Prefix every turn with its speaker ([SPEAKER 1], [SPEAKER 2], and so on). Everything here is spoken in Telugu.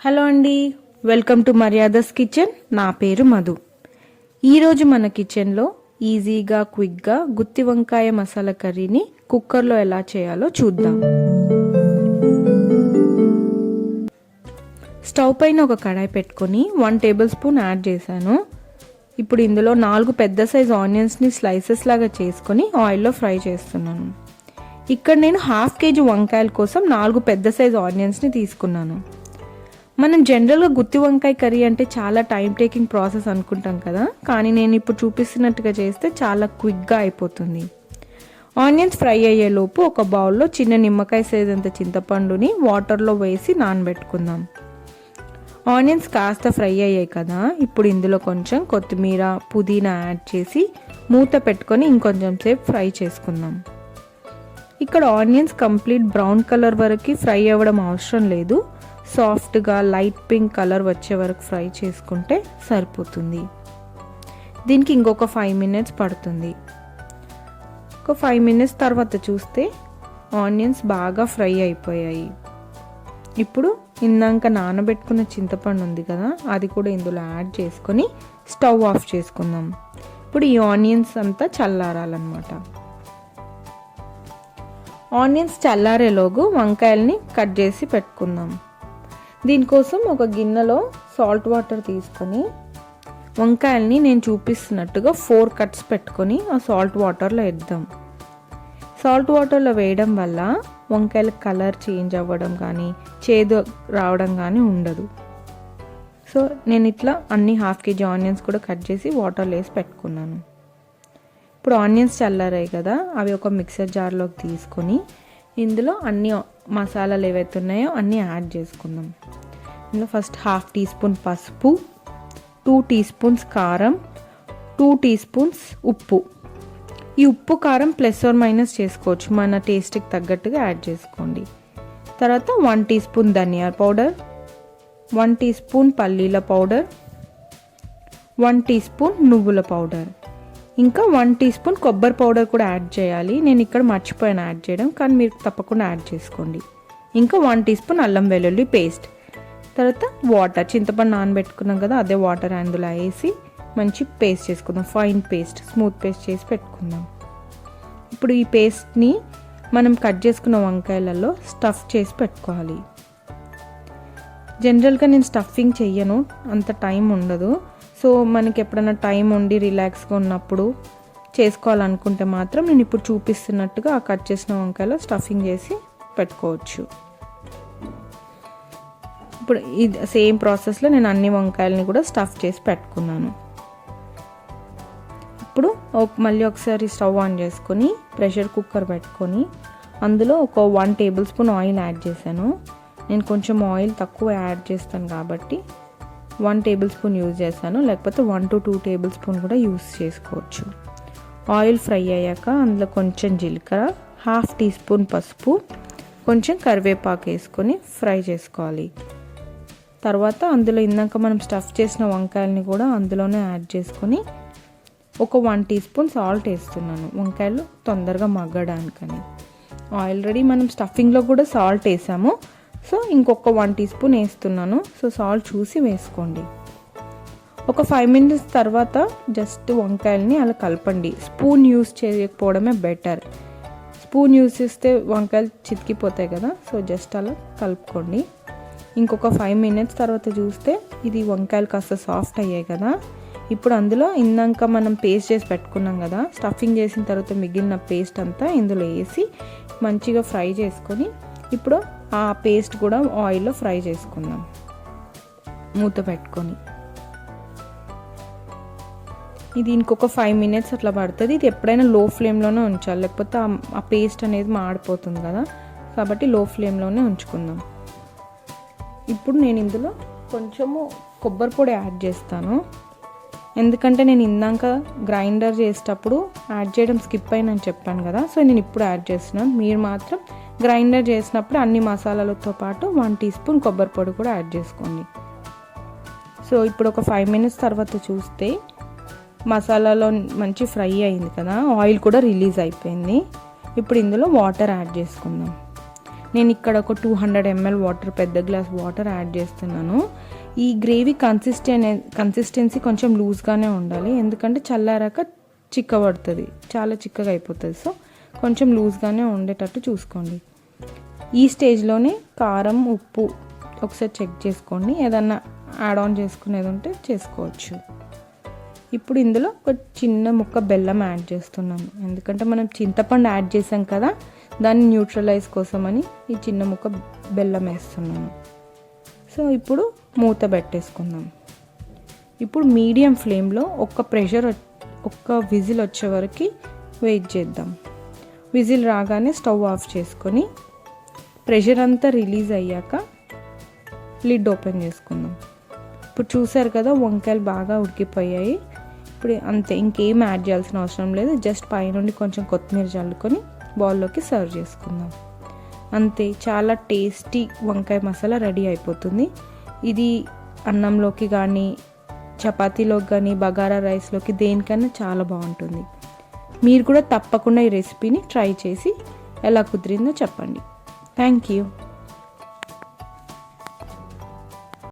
[SPEAKER 1] హలో అండి, వెల్కమ్ టు మర్యాదస్ కిచెన్. నా పేరు మధు. ఈరోజు మన కిచెన్లో ఈజీగా క్విక్గా గుత్తి వంకాయ మసాలా కర్రీని కుక్కర్లో ఎలా చేయాలో చూద్దాం. స్టవ్ పైన ఒక కడాయి పెట్టుకొని 1 టేబుల్ స్పూన్ యాడ్ చేశాను. ఇప్పుడు ఇందులో 4 పెద్ద సైజ్ ఆనియన్స్ని స్లైసెస్ లాగా చేసుకొని ఆయిల్లో ఫ్రై చేస్తున్నాను. ఇక్కడ నేను 1/2 kg వంకాయల కోసం 4 పెద్ద సైజ్ ఆనియన్స్ని తీసుకున్నాను. మనం జనరల్గా గుత్తి వంకాయ కర్రీ అంటే చాలా టైం టేకింగ్ ప్రాసెస్ అనుకుంటాం కదా, కానీ నేను ఇప్పుడు చూపిస్తున్నట్టుగా చేస్తే చాలా క్విక్గా అయిపోతుంది. ఆనియన్స్ ఫ్రై అయ్యేలోపు ఒక బౌల్లో చిన్న నిమ్మకాయ సైజ్ అంత చింతపండుని వాటర్లో వేసి నానబెట్టుకుందాం. ఆనియన్స్ కాస్త ఫ్రై అయ్యాయి కదా, ఇప్పుడు ఇందులో కొంచెం కొత్తిమీర పుదీనా యాడ్ చేసి మూత పెట్టుకొని ఇంకొంచెం సేపు ఫ్రై చేసుకుందాం. ఇక్కడ ఆనియన్స్ కంప్లీట్ బ్రౌన్ కలర్ వరకు ఫ్రై అవ్వడం అవసరం లేదు, సాఫ్ట్గా లైట్ పింక్ కలర్ వచ్చే వరకు ఫ్రై చేసుకుంటే సరిపోతుంది. దీనికి ఇంకొక 5 minutes పడుతుంది. ఒక 5 minutes తర్వాత చూస్తే ఆనియన్స్ బాగా ఫ్రై అయిపోయాయి. ఇప్పుడు ఇందాక నానబెట్టుకున్న చింతపండు ఉంది కదా, అది కూడా ఇందులో యాడ్ చేసుకొని స్టవ్ ఆఫ్ చేసుకుందాం. ఇప్పుడు ఈ ఆనియన్స్ అంతా చల్లారాలన్నమాట. ఆనియన్స్ చల్లారేలోగు వంకాయల్ని కట్ చేసి పెట్టుకుందాం. దీనికోసం ఒక గిన్నెలో సాల్ట్ వాటర్ తీసుకొని వంకాయల్ని నేను చూపిస్తున్నట్టుగా 4 cuts పెట్టుకొని ఆ సాల్ట్ వాటర్లో వేద్దాం. సాల్ట్ వాటర్లో వేయడం వల్ల వంకాయల కలర్ చేంజ్ అవ్వడం కానీ చేదు రావడం కానీ ఉండదు. సో నేను ఇట్లా అన్ని 1/2 kg ఆనియన్స్ కూడా కట్ చేసి వాటర్లో వేసి పెట్టుకున్నాను. ఇప్పుడు ఆనియన్స్ చల్లారాయి కదా, అవి ఒక మిక్సర్ జార్లోకి తీసుకొని ఇందులో అన్ని మసాలాలు ఏవైతే ఉన్నాయో అన్నీ యాడ్ చేసుకుందాం. ఇందులో ఫస్ట్ 1/2 teaspoon పసుపు, 2 teaspoons కారం, 2 teaspoons ఉప్పు. ఈ ఉప్పు కారం ప్లస్ ఆర్ మైనస్ చేసుకోవచ్చు, మన టేస్ట్కి తగ్గట్టుగా యాడ్ చేసుకోండి. తర్వాత 1 teaspoon ధనియాల పౌడర్, 1 teaspoon పల్లీల పౌడర్, 1 teaspoon నువ్వుల పౌడర్, ఇంకా 1 teaspoon కొబ్బరి పౌడర్ కూడా యాడ్ చేయాలి. నేను ఇక్కడ మర్చిపోయాను యాడ్ చేయడం, కానీ మీరు తప్పకుండా యాడ్ చేసుకోండి. ఇంకా 1 teaspoon అల్లం వెల్లుల్లి పేస్ట్. తర్వాత వాటర్, చింతపండు నానబెట్టుకున్నాం కదా, అదే వాటర్ అందులో వేసి మంచి పేస్ట్ చేసుకుందాం. ఫైన్ పేస్ట్, స్మూత్ పేస్ట్ చేసి పెట్టుకుందాం. ఇప్పుడు ఈ పేస్ట్ని మనం కట్ చేసుకున్న వంకాయలలో స్టఫ్ చేసి పెట్టుకోవాలి. జనరల్గా నేను స్టఫింగ్ చెయ్యను, అంత టైం ఉండదు. సో మనకి ఎప్పుడైనా టైం ఉండి రిలాక్స్గా ఉన్నప్పుడు చేసుకోవాలనుకుంటే మాత్రం నేను ఇప్పుడు చూపిస్తున్నట్టుగా ఆ కట్ చేసిన వంకాయలో స్టఫింగ్ చేసి పెట్టుకోవచ్చు. ఇప్పుడు ఇది సేమ్ ప్రాసెస్లో నేను అన్ని వంకాయలని కూడా స్టఫ్ చేసి పెట్టుకున్నాను. ఇప్పుడు మళ్ళీ ఒకసారి స్టవ్ ఆన్ చేసుకొని ప్రెషర్ కుక్కర్ పెట్టుకొని అందులో ఒక 1 tablespoon ఆయిల్ యాడ్ చేశాను. నేను కొంచెం ఆయిల్ తక్కువ యాడ్ చేస్తాను కాబట్టి 1 tablespoon యూజ్ చేశాను, లేకపోతే 1 to 2 tablespoon కూడా యూజ్ చేసుకోవచ్చు. ఆయిల్ ఫ్రై అయ్యాక అందులో కొంచెం జీలకర్ర, 1/2 teaspoon పసుపు, కొంచెం కరివేపాకు వేసుకొని ఫ్రై చేసుకోవాలి. తర్వాత అందులో ఇందాక మనం స్టఫ్ చేసిన వంకాయలని కూడా అందులోనే యాడ్ చేసుకొని ఒక 1 teaspoon సాల్ట్ వేస్తున్నాను, వంకాయలు తొందరగా మగ్గడానికని. ఆల్రెడీ మనం స్టఫింగ్లో కూడా సాల్ట్ వేసాము, సో ఇంకొక 1 teaspoon వేస్తున్నాను. సో సాల్ట్ చూసి వేసుకోండి. ఒక 5 minutes తర్వాత జస్ట్ వంకాయలని అలా కలపండి. స్పూన్ యూస్ చేయకపోవడమే బెటర్. స్పూన్ యూస్ చేస్తే వంకాయలు చితికిపోతాయి కదా, సో జస్ట్ అలా కలుపుకోండి. ఇంకొక 5 minutes తర్వాత చూస్తే ఇది వంకాయలు కాస్త సాఫ్ట్ అయ్యాయి కదా. ఇప్పుడు అందులో ఇందాక మనం పేస్ట్ చేసి పెట్టుకున్నాం కదా, స్టఫింగ్ చేసిన తర్వాత మిగిలిన పేస్ట్ అంతా ఇందులో వేసి మంచిగా ఫ్రై చేసుకొని ఇప్పుడు ఆ పేస్ట్ కూడా ఆయిల్లో ఫ్రై చేసుకుందాం మూత పెట్టుకొని. ఇది ఇంకొక 5 minutes అట్లా పడుతుంది. ఇది ఎప్పుడైనా లో ఫ్లేమ్లోనే ఉంచాలి, లేకపోతే ఆ పేస్ట్ అనేది మాడిపోతుంది కదా, కాబట్టి లో ఫ్లేమ్లోనే ఉంచుకుందాం. ఇప్పుడు నేను ఇందులో కొంచెము కొబ్బరి పొడి యాడ్ చేస్తాను, ఎందుకంటే నేను ఇందాక గ్రైండర్ చేసేటప్పుడు యాడ్ చేయడం స్కిప్ అయినని చెప్పాను కదా, సో నేను ఇప్పుడు యాడ్ చేస్తున్నాను. మీరు మాత్రం గ్రైండర్ చేసినప్పుడు అన్ని మసాలాలతో పాటు 1 teaspoon కొబ్బరి పొడి కూడా యాడ్ చేసుకోండి. సో ఇప్పుడు ఒక 5 minutes తర్వాత చూస్తే మసాలాలో మంచి ఫ్రై అయింది కదా, ఆయిల్ కూడా రిలీజ్ అయిపోయింది. ఇప్పుడు ఇందులో వాటర్ యాడ్ చేసుకుందాం. నేను ఇక్కడ ఒక 200 ml వాటర్, పెద్ద గ్లాస్ వాటర్ యాడ్ చేస్తున్నాను. ఈ గ్రేవీ కన్సిస్టెన్సీ కొంచెం లూజ్గానే ఉండాలి, ఎందుకంటే చల్లారాక చిక్కబడుతుంది, చాలా చిక్కగా అయిపోతుంది. సో కొంచెం లూజ్గానే ఉండేటట్టు చూసుకోండి. ఈ స్టేజ్లోనే కారం, ఉప్పు ఒకసారి చెక్ చేసుకోండి. ఏదన్నా యాడ్ ఆన్ చేసుకునేది ఉంటే చేసుకోవచ్చు. ఇప్పుడు ఇందులో ఒక చిన్న ముక్క బెల్లం యాడ్ చేస్తున్నాను, ఎందుకంటే మనం చింతపండు యాడ్ చేసాం కదా, దాన్ని న్యూట్రలైజ్ కోసమని ఈ చిన్న ముక్క బెల్లం వేస్తున్నాను. సో ఇప్పుడు మూత పెట్టేసుకుందాం. ఇప్పుడు మీడియం ఫ్లేమ్లో ఒక్క విజిల్ వచ్చే వరకు వెయిట్ చేద్దాం. విజిల్ రాగానే స్టవ్ ఆఫ్ చేసుకొని ప్రెషర్ అంతా రిలీజ్ అయ్యాక లిడ్ ఓపెన్ చేసుకుందాం. ఇప్పుడు చూసారు కదా, వంకాయలు బాగా ఉడికిపోయాయి. ఇప్పుడు అంతే, ఇంకేం యాడ్ చేయాల్సిన అవసరం లేదు. జస్ట్ పైనుండి కొంచెం కొత్తిమీర చల్లుకొని బౌల్లోకి సర్వ్ చేసుకుందాం. అంతే, చాలా టేస్టీ వంకాయ మసాలా రెడీ అయిపోతుంది. ఇది అన్నంలోకి కానీ, చపాతీలోకి కానీ, బగారా రైస్లోకి, దేనికన్నా చాలా బాగుంటుంది. మీరు కూడా తప్పకుండా ఈ రెసిపీని ట్రై చేసి ఎలా కుదిరిందో చెప్పండి. Thank you.